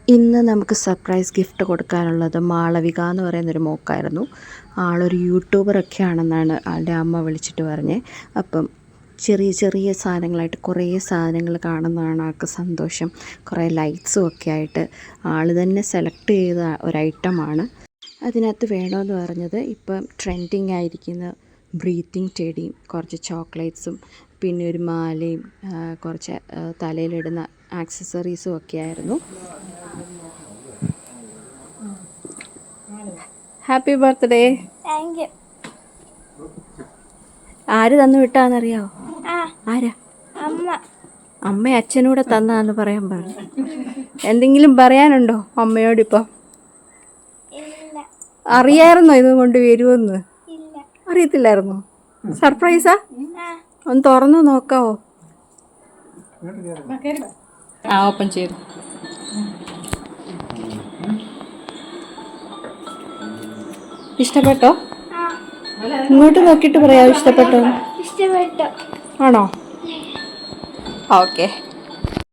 ഇന്ന് നമുക്ക് surprise gift കൊടുക്കാനുള്ളത് മാളവിക എന്ന് പറയുന്നൊരു മോക്കായിരുന്നു. ആളൊരു യൂട്യൂബറൊക്കെ ആണെന്നാണ് ആളുടെ അമ്മ വിളിച്ചിട്ട് പറഞ്ഞത്. അപ്പം ചെറിയ ചെറിയ സാധനങ്ങളായിട്ട് കുറേ സാധനങ്ങൾ കാണുന്നതാണ് ആൾക്ക് സന്തോഷം. കുറേ ലൈറ്റ്സും ഒക്കെ ആയിട്ട് ആൾ തന്നെ സെലക്ട് ചെയ്ത ഒരു ഐറ്റമാണ്. അതിനകത്ത് വേണമെന്ന് പറഞ്ഞത് ഇപ്പം ട്രെൻഡിങ് ആയിരിക്കുന്ന ബ്രീത്തിങ് ടെഡിയും കുറച്ച് ചോക്ലേറ്റ്സും പിന്നെ ഒരു മാലയും കുറച്ച് തലയിലിടുന്ന ആക്സസറീസും ഒക്കെ ആയിരുന്നു. Happy birthday. Thank you. ആര് തന്നു വിട്ടാന്നറിയാവോ? ആരാ? അമ്മ. അമ്മ അച്ഛനൂടെ തന്നാന്ന് പറയാൻ പറഞ്ഞു. എന്തെങ്കിലും പറയാനുണ്ടോ അമ്മയോടിപ്പം? അറിയായിരുന്നോ ഇത് കൊണ്ട് വരുമെന്ന്? അറിയത്തില്ലായിരുന്നോ? സർപ്രൈസാ? ഒന്ന് തുറന്ന് നോക്കാവോ? ഓപ്പൺ ചെയ്തു. ഇഷ്ടപ്പെട്ടോ? ഇങ്ങോട്ട് നോക്കിയിട്ട് പറയാമോ ഇഷ്ടപ്പെട്ടോ? ഇഷ്ടപ്പെട്ടു. ആണോ? ഓക്കെ.